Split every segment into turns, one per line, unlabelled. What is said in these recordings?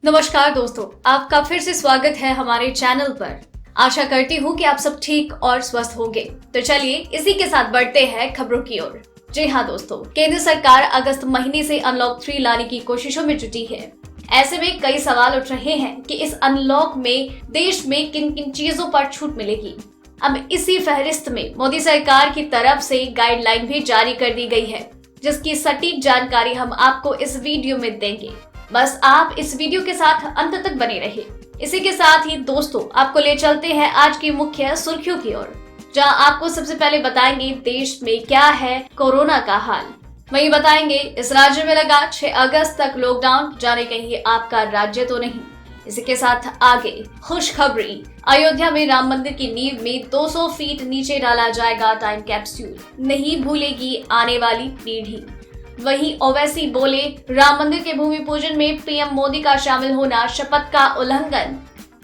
नमस्कार दोस्तों, आपका फिर से स्वागत है हमारे चैनल पर। आशा करती हूँ कि आप सब ठीक और स्वस्थ होंगे। तो चलिए इसी के साथ बढ़ते हैं खबरों की ओर। जी हाँ दोस्तों, केंद्र सरकार अगस्त महीने से अनलॉक 3 लाने की कोशिशों में जुटी है। ऐसे में कई सवाल उठ रहे हैं कि इस अनलॉक में देश में किन किन चीजों पर छूट मिलेगी। अब इसी फहरिस्त में मोदी सरकार की तरफ से गाइडलाइन भी जारी कर दी गई है, जिसकी सटीक जानकारी हम आपको इस वीडियो में देंगे। बस आप इस वीडियो के साथ अंत तक बने रहिए। इसी के साथ ही दोस्तों, आपको ले चलते हैं आज की मुख्य सुर्खियों की ओर, जहां आपको सबसे पहले बताएंगे देश में क्या है कोरोना का हाल। वहीं बताएंगे इस राज्य में लगा 6 अगस्त तक लॉकडाउन, जाने कहीं आपका राज्य तो नहीं। इसी के साथ आगे खुशखबरी, अयोध्या में राम मंदिर की नींव में 200 फीट नीचे डाला जाएगा टाइम कैप्सूल, नहीं भूलेगी आने वाली पीढ़ी। वहीं ओवैसी बोले, राम मंदिर के भूमि पूजन में पीएम मोदी का शामिल होना शपथ का उल्लंघन।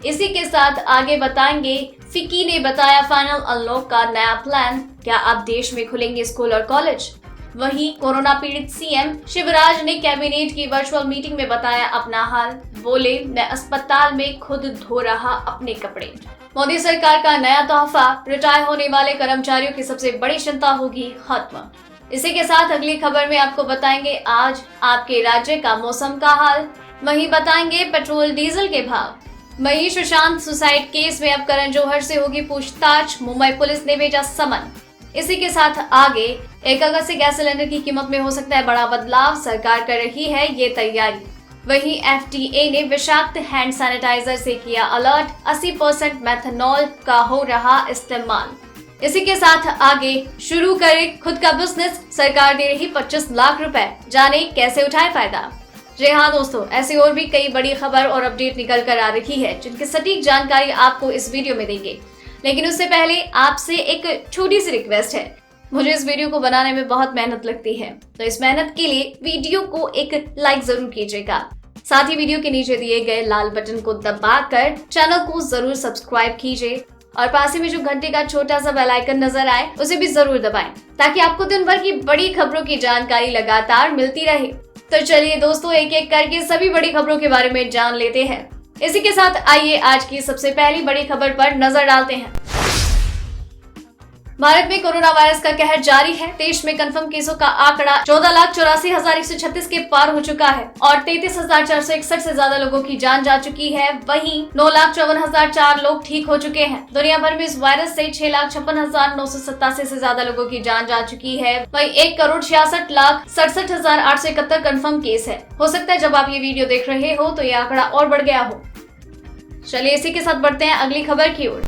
इसी के साथ आगे बताएंगे फिक्की ने बताया फाइनल अनलॉक का नया प्लान, क्या अब देश में खुलेंगे स्कूल और कॉलेज। वहीं कोरोना पीड़ित सीएम शिवराज ने कैबिनेट की वर्चुअल मीटिंग में बताया अपना हाल, बोले मैं अस्पताल में खुद धो रहा अपने कपड़े। मोदी सरकार का नया तोहफा, रिटायर होने वाले कर्मचारियों की सबसे बड़ी चिंता होगी खत्म। इसी के साथ अगली खबर में आपको बताएंगे आज आपके राज्य का मौसम का हाल। वहीं बताएंगे पेट्रोल डीजल के भाव। वहीं सुशांत सुसाइड केस में अब करण जौहर से होगी पूछताछ, मुंबई पुलिस ने भेजा समन। इसी के साथ आगे 1 अगस्त से गैस सिलेंडर की कीमत में हो सकता है बड़ा बदलाव, सरकार कर रही है ये तैयारी। वहीं एफडीए ने विषाक्त हैंड सैनिटाइजर से किया अलर्ट, 80% मेथनॉल का हो रहा इस्तेमाल। इसी के साथ आगे शुरू करें खुद का बिजनेस, सरकार दे रही 25 लाख रुपए, जाने कैसे उठाए फायदा। जी हाँ दोस्तों, ऐसी और भी कई बड़ी खबर और अपडेट निकल कर आ रही है, जिनकी सटीक जानकारी आपको इस वीडियो में देंगे। लेकिन उससे पहले आपसे एक छोटी सी रिक्वेस्ट है। मुझे इस वीडियो को बनाने में बहुत मेहनत लगती है, तो इस मेहनत के लिए वीडियो को एक लाइक जरूर कीजिएगा। साथ ही वीडियो के नीचे दिए गए लाल बटन को दबाकर चैनल को जरूर सब्सक्राइब कीजिए और पास ही में जो घंटे का छोटा सा बेल आइकन नजर आए उसे भी जरूर दबाएं, ताकि आपको दिन भर की बड़ी खबरों की जानकारी लगातार मिलती रहे। तो चलिए दोस्तों, एक एक करके सभी बड़ी खबरों के बारे में जान लेते हैं। इसी के साथ आइए आज की सबसे पहली बड़ी खबर पर नजर डालते हैं। भारत में कोरोना वायरस का कहर जारी है। देश में कंफर्म केसों का आंकड़ा 14,84,136 के पार हो चुका है और 33,461 से ज्यादा लोगों की जान जा चुकी है। वहीं 9,54,004 लोग ठीक हो चुके हैं। दुनिया भर में इस वायरस से 6,56,987 से ज्यादा लोगों की जान जा चुकी है। वहीं 1,66,67,871 कंफर्म केस है। हो सकता है जब आप ये वीडियो देख रहे हो तो ये आंकड़ा और बढ़ गया हो। चलिए इसी के साथ बढ़ते हैं अगली खबर की ओर।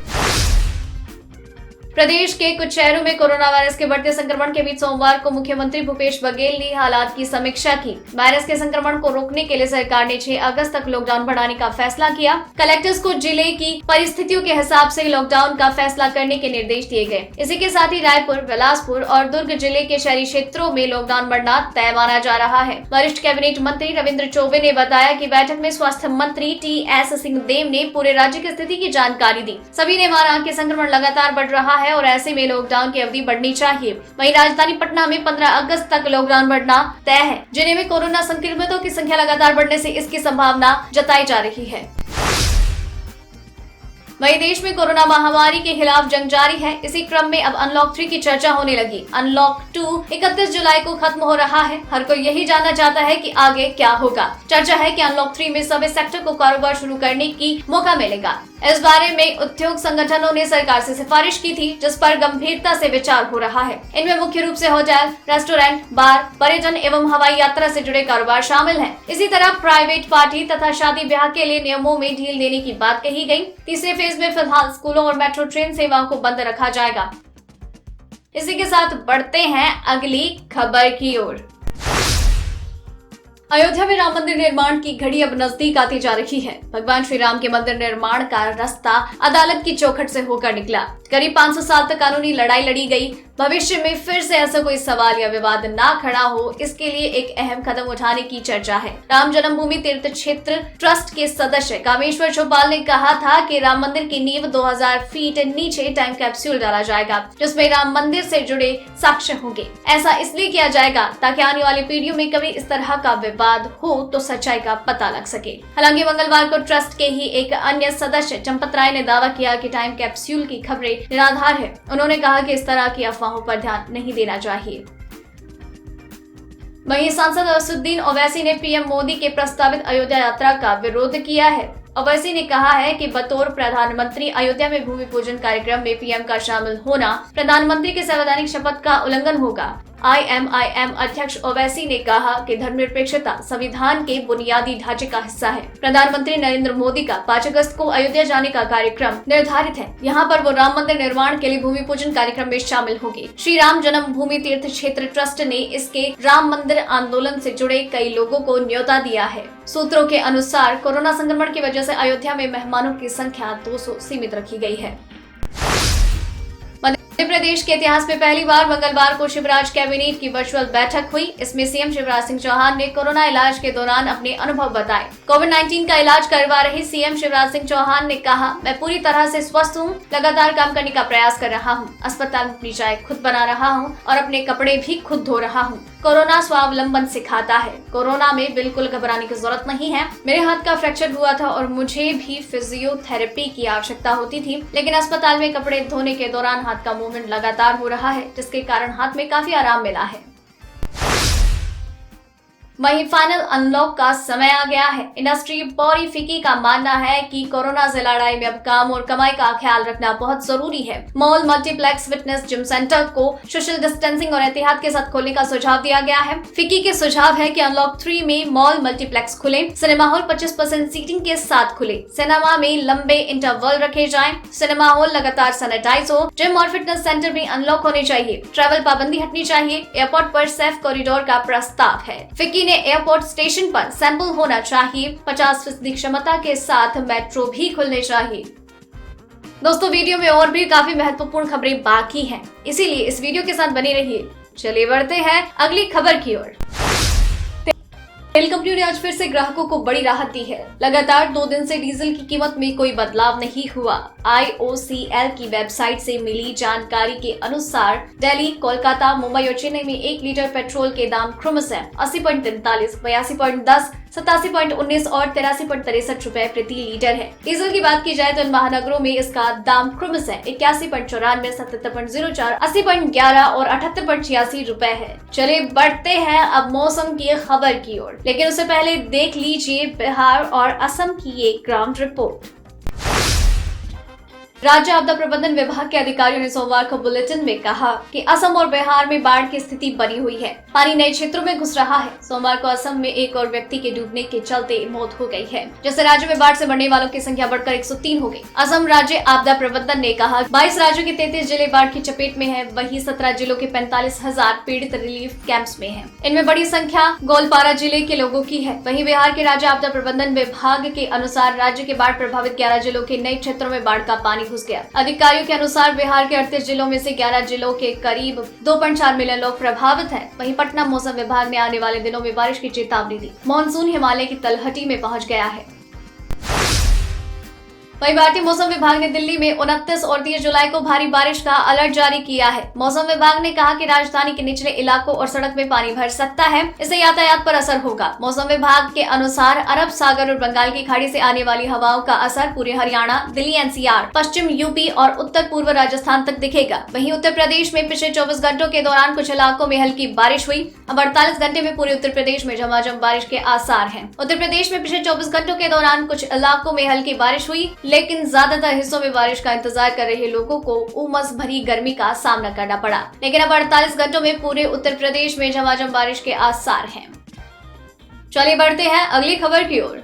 प्रदेश के कुछ शहरों में कोरोना वायरस के बढ़ते संक्रमण के बीच सोमवार को मुख्यमंत्री भूपेश बघेल ने हालात की समीक्षा की। वायरस के संक्रमण को रोकने के लिए सरकार ने 6 अगस्त तक लॉकडाउन बढ़ाने का फैसला किया। कलेक्टर्स को जिले की परिस्थितियों के हिसाब से लॉकडाउन का फैसला करने के निर्देश दिए गए। इसी के साथ ही रायपुर, बिलासपुर और दुर्ग जिले के शहरी क्षेत्रों में लॉकडाउन बढ़ना तय माना जा रहा है। वरिष्ठ कैबिनेट मंत्री रविंद्र चौबे ने बताया कि बैठक में स्वास्थ्य मंत्री टी.एस. सिंहदेव ने पूरे राज्य की स्थिति की जानकारी दी। सभी ने माना कि संक्रमण लगातार बढ़ रहा है और ऐसे में लॉकडाउन की अवधि बढ़नी चाहिए। वहीं राजधानी पटना में 15 अगस्त तक लॉकडाउन बढ़ना तय है। जिले में कोरोना संक्रमितों की संख्या लगातार बढ़ने से इसकी संभावना जताई जा रही है। वहीं देश में कोरोना महामारी के खिलाफ जंग जारी है। इसी क्रम में अब अनलॉक 3 की चर्चा होने लगी। अनलॉक 2 31 जुलाई को खत्म हो रहा है। हर कोई यही जानना चाहता है कि आगे क्या होगा। चर्चा है कि अनलॉक 3 में सभी सेक्टर को कारोबार शुरू करने की मौका मिलेगा। इस बारे में उद्योग संगठनों ने सरकार से सिफारिश की थी, जिस पर गंभीरता से विचार हो रहा है। इनमें मुख्य रूप से होटल, रेस्टोरेंट, बार, पर्यटन एवं हवाई यात्रा से जुड़े कारोबार शामिल हैं। इसी तरह प्राइवेट पार्टी तथा शादी ब्याह के लिए नियमों में ढील देने की बात कही गई। तीसरे फेज में फिलहाल स्कूलों और मेट्रो ट्रेन सेवाओं को बंद रखा जाएगा। इसी के साथ बढ़ते हैं अगली खबर की ओर। अयोध्या में राम मंदिर निर्माण की घड़ी अब नजदीक आती जा रही है। भगवान श्री राम के मंदिर निर्माण का रास्ता अदालत की चौखट से होकर निकला। करीब 500 साल तक कानूनी लड़ाई लड़ी गई। भविष्य में फिर से ऐसा कोई सवाल या विवाद ना खड़ा हो, इसके लिए एक अहम कदम उठाने की चर्चा है। राम जन्मभूमि तीर्थ क्षेत्र ट्रस्ट के सदस्य कामेश्वर चौपाल ने कहा था कि राम मंदिर की नींव 2000 फीट नीचे टाइम कैप्सूल डाला जाएगा, जिसमें राम मंदिर से जुड़े साक्ष्य होंगे। ऐसा इसलिए किया जाएगा ताकि आने वाली पीढ़ियों में कभी इस तरह का विवाद बाद हो तो सच्चाई का पता लग सके। हालांकि मंगलवार को ट्रस्ट के ही एक अन्य सदस्य चंपत राय ने दावा किया कि टाइम कैप्सूल की खबरें निराधार है। उन्होंने कहा कि इस तरह की अफवाहों पर ध्यान नहीं देना चाहिए। वहीं सांसद असदुद्दीन ओवैसी ने पीएम मोदी के प्रस्तावित अयोध्या यात्रा का विरोध किया है। ओवैसी ने कहा है कि बतौर प्रधानमंत्री अयोध्या में भूमि पूजन कार्यक्रम में पीएम का शामिल होना प्रधानमंत्री के संवैधानिक शपथ का उल्लंघन होगा। IMIM अध्यक्ष ओवैसी ने कहा कि धर्मनिरपेक्षता संविधान के बुनियादी ढांचे का हिस्सा है। प्रधानमंत्री नरेंद्र मोदी का 5 अगस्त को अयोध्या जाने का कार्यक्रम निर्धारित है। यहाँ पर वो राम मंदिर निर्माण के लिए भूमि पूजन कार्यक्रम में शामिल होंगे। श्री राम जन्मभूमि तीर्थ क्षेत्र ट्रस्ट ने इसके राम मंदिर आंदोलन से जुड़े कई लोगों को न्योता दिया है। सूत्रों के अनुसार कोरोना संक्रमण की वजह से अयोध्या में मेहमानों की संख्या 200 सीमित रखी गई है। मध्य प्रदेश के इतिहास में पहली बार मंगलवार को शिवराज कैबिनेट की वर्चुअल बैठक हुई। इसमें सीएम शिवराज सिंह चौहान ने कोरोना इलाज के दौरान अपने अनुभव बताए। कोविड-19 का इलाज करवा रहे सीएम शिवराज सिंह चौहान ने कहा, मैं पूरी तरह से स्वस्थ हूँ, लगातार काम करने का प्रयास कर रहा हूँ, अस्पताल में अपनी चाय खुद बना रहा हूँ और अपने कपड़े भी खुद धो रहा हूँ। कोरोना स्वावलंबन सिखाता है। कोरोना में बिल्कुल घबराने की जरूरत नहीं है। मेरे हाथ का फ्रैक्चर हुआ था और मुझे भी फिजियोथेरेपी की आवश्यकता होती थी, लेकिन अस्पताल में कपड़े धोने के दौरान हाथ का मूवमेंट लगातार हो रहा है, जिसके कारण हाथ में काफी आराम मिला है। वहीं फाइनल अनलॉक का समय आ गया है। इंडस्ट्री बॉडी फिक्की का मानना है कि कोरोना से लड़ाई में अब काम और कमाई का ख्याल रखना बहुत जरूरी है। Mall, multiplex, fitness, gym centre को सोशल डिस्टेंसिंग और एहतियात के साथ खोलने का सुझाव दिया गया है। फिक्की के सुझाव है कि अनलॉक 3 में मॉल, मल्टीप्लेक्स खुले, सिनेमा हॉल 25% सीटिंग के साथ खुले, सिनेमा में लंबे इंटरवल रखे जाएं, सिनेमा हॉल लगातार सैनिटाइज हो, जिम और फिटनेस सेंटर भी अनलॉक होने चाहिए, ट्रैवल पाबंदी हटनी चाहिए। एयरपोर्ट पर सेफ कॉरिडोर का प्रस्ताव है। फिक्की ने एयरपोर्ट स्टेशन पर सैंपल होना चाहिए, 50% क्षमता के साथ मेट्रो भी खुलने चाहिए। दोस्तों, वीडियो में और भी काफी महत्वपूर्ण खबरें बाकी हैं, इसीलिए इस वीडियो के साथ बने रहिए। चलिए बढ़ते हैं अगली खबर की ओर। तेल कंपनी ने आज फिर से ग्राहकों को बड़ी राहत दी है। लगातार 2 दिन से डीजल की कीमत में कोई बदलाव नहीं हुआ। IOCL की वेबसाइट से मिली जानकारी के अनुसार दिल्ली, कोलकाता, मुंबई और चेन्नई में 1 लीटर पेट्रोल के दाम क्रमशः 80.43, 82.10, 87.19 और 83.63 रुपए प्रति लीटर है। डीजल की बात की जाए तो इन महानगरों में इसका दाम क्रमशः 81.94, 77.04, 80.11 और 78.86 रुपए है। चलिए बढ़ते हैं अब मौसम की खबर की ओर, लेकिन उससे पहले देख लीजिए बिहार और असम की एक ग्राउंड रिपोर्ट। राज्य आपदा प्रबंधन विभाग के अधिकारियों ने सोमवार को बुलेटिन में कहा कि असम और बिहार में बाढ़ की स्थिति बनी हुई है। पानी नए क्षेत्रों में घुस रहा है। सोमवार को असम में एक और व्यक्ति के डूबने के चलते मौत हो गई है, जिससे राज्य में बाढ़ से मरने वालों की संख्या बढ़कर 103 हो गई। असम राज्य आपदा प्रबंधन ने कहा 22 राज्यों के 33 जिले बाढ़ की चपेट में है। वहीं 17 जिलों के 45,000 पीड़ित रिलीफ कैंप्स में हैं। इनमें बड़ी संख्या गोलपारा जिले के लोगों की है। वहीं बिहार के राज्य आपदा प्रबंधन विभाग के अनुसार राज्य के बाढ़ प्रभावित 11 जिलों के नए क्षेत्रों में बाढ़ का पानी घुस गया। अधिकारियों के अनुसार बिहार के 38 जिलों में से 11 जिलों के करीब 2.4 मिलियन लोग प्रभावित हैं। वहीं पटना मौसम विभाग ने आने वाले दिनों में बारिश की चेतावनी दी। मानसून हिमालय की तलहटी में पहुंच गया है। वहीं भारतीय मौसम विभाग ने दिल्ली में 29 और 30 जुलाई को भारी बारिश का अलर्ट जारी किया है। मौसम विभाग ने कहा कि राजधानी के निचले इलाकों और सड़क में पानी भर सकता है, इससे यातायात पर असर होगा। मौसम विभाग के अनुसार अरब सागर और बंगाल की खाड़ी से आने वाली हवाओं का असर पूरे हरियाणा, दिल्ली NCR, पश्चिम यूपी और उत्तर पूर्व राजस्थान तक दिखेगा। वहीं उत्तर प्रदेश में पिछले 24 घंटों के दौरान कुछ इलाकों में हल्की बारिश हुई। अब 48 घंटे में पूरे उत्तर प्रदेश में झमाझम बारिश के आसार हैं। उत्तर प्रदेश में पिछले 24 घंटों के दौरान कुछ इलाकों में हल्की बारिश हुई, लेकिन ज्यादातर हिस्सों में बारिश का इंतजार कर रहे लोगों को उमस भरी गर्मी का सामना करना पड़ा। लेकिन अब 48 घंटों में पूरे उत्तर प्रदेश में झमाझम बारिश के आसार हैं। चलिए बढ़ते हैं अगली खबर की ओर।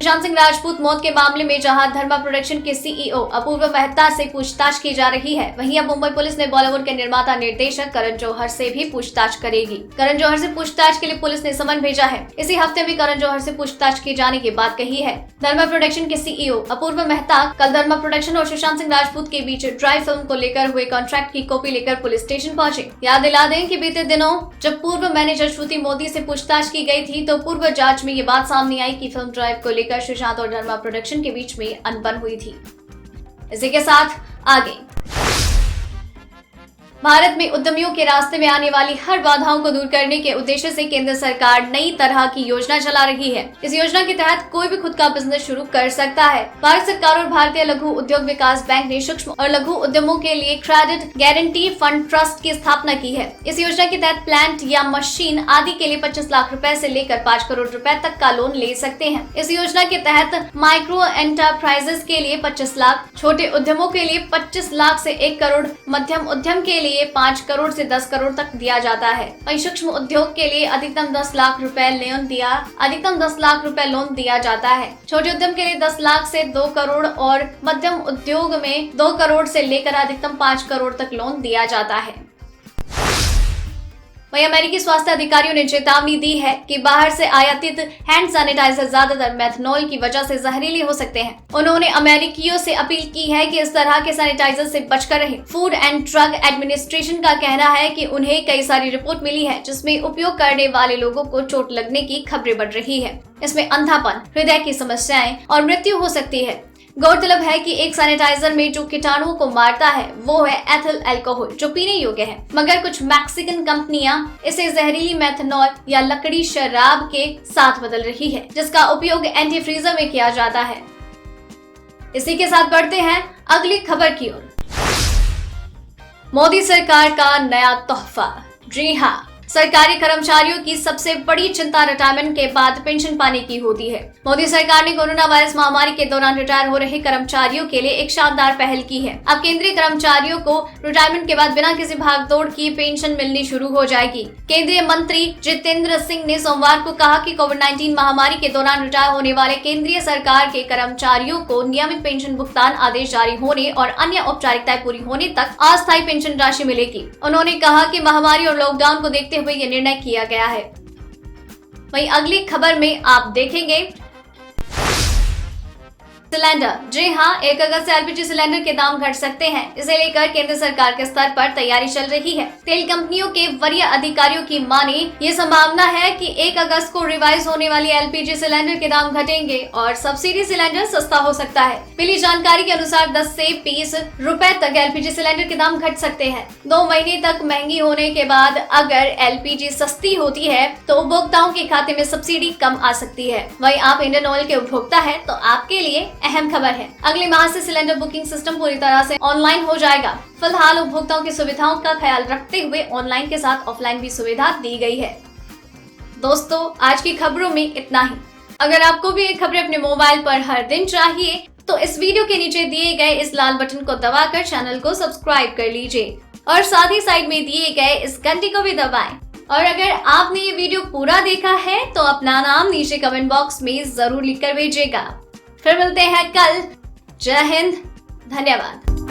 सुशांत सिंह राजपूत मौत के मामले में जहां धर्मा प्रोडक्शन के CEO अपूर्व मेहता से पूछताछ की जा रही है, वहीं अब मुंबई पुलिस ने बॉलीवुड के निर्माता निर्देशक करण जौहर से भी पूछताछ करेगी। करण जौहर से पूछताछ के लिए पुलिस ने समन भेजा है। इसी हफ्ते भी करण जौहर से पूछताछ किए जाने की बात कही है। धर्मा प्रोडक्शन के CEO अपूर्व मेहता कल धर्मा प्रोडक्शन और सुशांत सिंह राजपूत के बीच ड्राई फिल्म को लेकर हुए कॉन्ट्रैक्ट की कॉपी लेकर पुलिस स्टेशन पहुंचे। याद दिला दें कि बीते दिनों जब पूर्व मैनेजर श्रुति मोदी से पूछताछ की गई थी, तो पूर्व जांच में ये बात सामने आई कि फिल्म ड्राइव को लेकर सुशांत और धर्मा प्रोडक्शन के बीच में अनबन हुई थी। इसी के साथ आगे भारत में उद्यमियों के रास्ते में आने वाली हर बाधाओं को दूर करने के उद्देश्य से केंद्र सरकार नई तरह की योजना चला रही है। इस योजना के तहत कोई भी खुद का बिजनेस शुरू कर सकता है। भारत सरकार और भारतीय लघु उद्योग विकास बैंक ने सूक्ष्म और लघु उद्यमों के लिए क्रेडिट गारंटी फंड ट्रस्ट की स्थापना की है। इस योजना के तहत प्लांट या मशीन आदि के लिए 25 लाख रुपए से लेकर 5 करोड़ रुपए तक का लोन ले सकते हैं। इस योजना के तहत माइक्रो एंटरप्राइजेस के लिए 25 लाख, छोटे उद्यमों के लिए 25 लाख से 1 करोड़, मध्यम उद्यम के लिए 5 करोड़ से 10 करोड़ तक दिया जाता है। वहीं सूक्ष्म उद्योग के लिए अधिकतम 10 लाख रुपए लोन दिया जाता है। छोटे उद्यम के लिए 10 लाख से 2 करोड़ और मध्यम उद्योग में 2 करोड़ से लेकर अधिकतम 5 करोड़ तक लोन दिया जाता है। वहीं अमेरिकी स्वास्थ्य अधिकारियों ने चेतावनी दी है कि बाहर से आयातित हैंड सैनिटाइजर ज्यादातर मेथनॉल की वजह से जहरीले हो सकते हैं। उन्होंने अमेरिकियों से अपील की है कि इस तरह के सैनिटाइजर से बचकर रहें। फूड एंड ड्रग एडमिनिस्ट्रेशन का कहना है कि उन्हें कई सारी रिपोर्ट मिली है जिसमें उपयोग करने वाले लोगों को चोट लगने की खबरें बढ़ रही है। इसमें अंधापन, हृदय की समस्याएं और मृत्यु हो सकती है। गौरतलब है कि एक सैनिटाइजर में जो कीटाणुओं को मारता है वो है एथिल अल्कोहल, जो पीने योग्य है, मगर कुछ मैक्सिकन कंपनियां इसे जहरीली मेथनॉल या लकड़ी शराब के साथ बदल रही है, जिसका उपयोग एंटी फ्रीजर में किया जाता है। इसी के साथ बढ़ते हैं अगली खबर की ओर। मोदी सरकार का नया तोहफा। जी हाँ, सरकारी कर्मचारियों की सबसे बड़ी चिंता रिटायरमेंट के बाद पेंशन पाने की होती है। मोदी सरकार ने कोरोना वायरस महामारी के दौरान रिटायर हो रहे कर्मचारियों के लिए एक शानदार पहल की है। अब केंद्रीय कर्मचारियों को रिटायरमेंट के बाद बिना किसी भागदौड़ की पेंशन मिलनी शुरू हो जाएगी। केंद्रीय मंत्री जितेंद्र सिंह ने सोमवार को कहा कि कोविड-19 महामारी के दौरान रिटायर होने वाले केंद्रीय सरकार के कर्मचारियों को नियमित पेंशन भुगतान आदेश जारी होने और अन्य औपचारिकताएं पूरी होने तक अस्थायी पेंशन राशि मिलेगी। उन्होंने कहा कि महामारी और लॉकडाउन को देखते हुए यह निर्णय किया गया है। वहीं अगली खबर में आप देखेंगे सिलेंडर। जी हाँ, 1 अगस्त से एलपीजी सिलेंडर के दाम घट सकते हैं। इसे लेकर केंद्र सरकार के स्तर पर तैयारी चल रही है। तेल कंपनियों के वरीय अधिकारियों की माने ये संभावना है कि 1 अगस्त को रिवाइज होने वाली एलपीजी सिलेंडर के दाम घटेंगे और सब्सिडी सिलेंडर सस्ता हो सकता है। मिली जानकारी के अनुसार 10 से 20 रुपए तक एलपीजी सिलेंडर के दाम घट सकते हैं। 2 महीने तक महंगी होने के बाद अगर एलपीजी सस्ती होती है तो उपभोक्ताओं के खाते में सब्सिडी कम आ सकती है। वहीं आप इंडियन ऑयल के उपभोक्ता है तो आपके लिए अहम खबर है, अगले माह से सिलेंडर बुकिंग सिस्टम पूरी तरह से ऑनलाइन हो जाएगा। फिलहाल उपभोक्ताओं की सुविधाओं का ख्याल रखते हुए ऑनलाइन के साथ ऑफलाइन भी सुविधा दी गई है। दोस्तों, आज की खबरों में इतना ही। अगर आपको भी ये खबरें अपने मोबाइल पर हर दिन चाहिए तो इस वीडियो के नीचे दिए गए इस लाल बटन को दबाकर चैनल को सब्सक्राइब कर लीजिए और साथ ही साइड में दिए गए इस घंटी को भी दबाएं। और अगर आपने ये वीडियो पूरा देखा है तो अपना नाम नीचे कमेंट बॉक्स में जरूर लिखकर भेजिएगा। फिर मिलते हैं कल। जय हिंद, धन्यवाद।